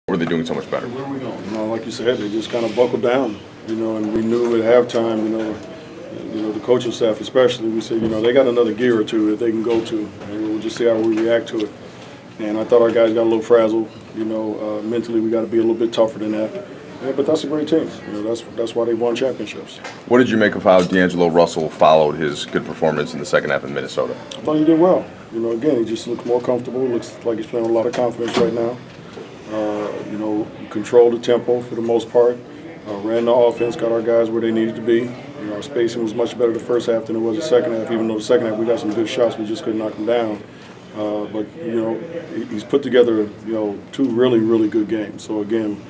Or were they doing so much better? Like you said, they just kind of buckled down, and we knew at halftime, the coaching staff especially, we said, they got another gear or two that they can go to, and we'll just see how we react to it. And I thought our guys got a little frazzled, mentally we got to be a little bit tougher than that. Yeah, but that's a great team. That's why they won championships. What did you make of how D'Angelo Russell followed his good performance in the second half in Minnesota? I thought he did well. Again, he just looks more comfortable. Looks like he's playing with a lot of confidence right now. Controlled the tempo for the most part. Ran the offense, got our guys where they needed to be. Our spacing was much better the first half than it was the second half, even though the second half we got some good shots, we just couldn't knock them down. But he's put together, two really, really good games. So, again,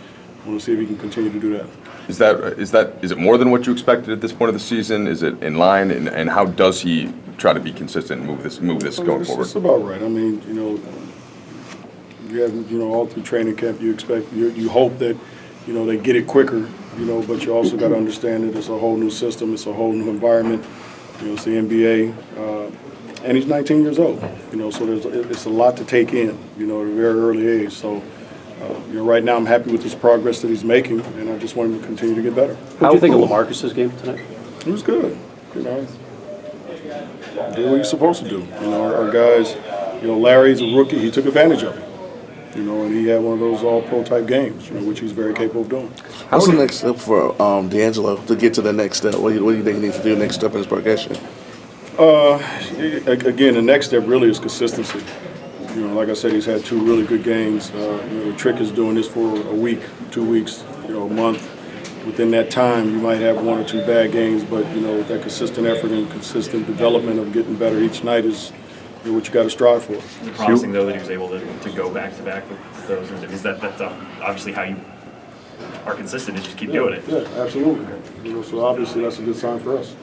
I want to see if he can continue to do that. Is it more than what you expected at this point of the season? Is it in line? And how does he try to be consistent and move this going forward? It's about right. You have, all through training camp, you hope that, they get it quicker, but you also got to understand that it's a whole new system, it's a whole new environment, it's the NBA, and he's 19 years old, so it's a lot to take in, at a very early age. So, right now I'm happy with his progress that he's making, and I just want him to continue to get better. What do you think of LaMarcus's game tonight? He was good, did what he's supposed to do. Our guys, Larry's a rookie, he took advantage of it. And he had one of those all-pro type games, which he's very capable of doing. What's the next step for D'Angelo to get to the next step? What do you think he needs to do next step in his progression? Again, the next step really is consistency. Like I said, he's had two really good games. The trick is doing this for a week, 2 weeks, a month. Within that time, you might have one or two bad games, but, that consistent effort and consistent development of getting better each night is what you got to strive for. It's promising, though, that he was able to go back-to-back with those. Is that's obviously how you are consistent, is just keep doing it. Yeah, absolutely. So obviously that's a good sign for us.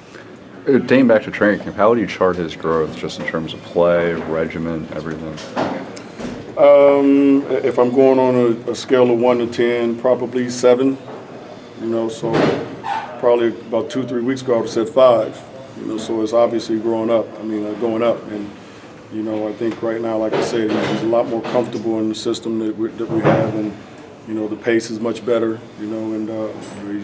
Dating back to training camp, how would you chart his growth just in terms of play, regimen, everything? If I'm going on a scale of 1 to 10, probably 7. So probably about 2-3 weeks ago I would have said 5. So it's obviously going up. And I think right now, like I said, he's a lot more comfortable in the system that we have, and the pace is much better. And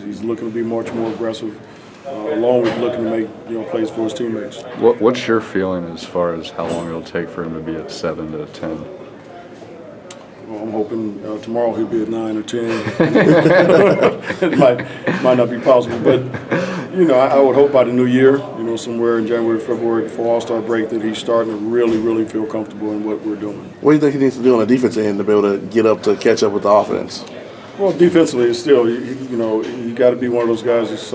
he's looking to be much more aggressive, along with looking to make plays for his teammates. What's your feeling as far as how long it'll take for him to be at 7 to 10? Well, I'm hoping tomorrow he'll be at 9 or 10. It might not be possible, but I would hope by the new year, somewhere in January, February, before All-Star break, that he's starting to really, really feel comfortable in what we're doing. What do you think he needs to do on the defensive end to be able to get up to catch up with the offense? Well, defensively, it's still, you got to be one of those guys that's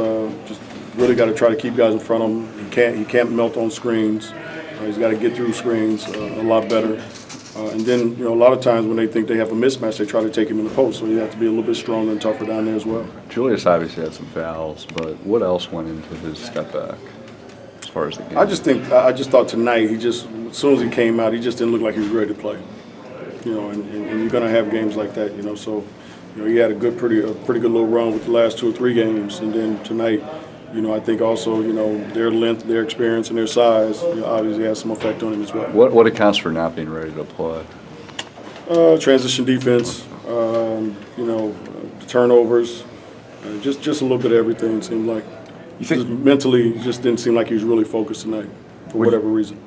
just really got to try to keep guys in front of him. He can't melt on screens. He's got to get through screens a lot better. And then, a lot of times when they think they have a mismatch, they try to take him in the post. So you have to be a little bit stronger and tougher down there as well. Julius obviously had some fouls, but what else went into his step back as far as the game? I just thought tonight, as soon as he came out, he just didn't look like he was ready to play. And you're going to have games like that, So, he had a pretty good little run with the last 2 or 3 games. And then tonight, I think also, their length, their experience, and their size, obviously has some effect on him as well. What accounts for not being ready to play? Transition defense, turnovers, just a little bit of everything. It seemed like mentally, just didn't seem like he was really focused tonight for whatever reason.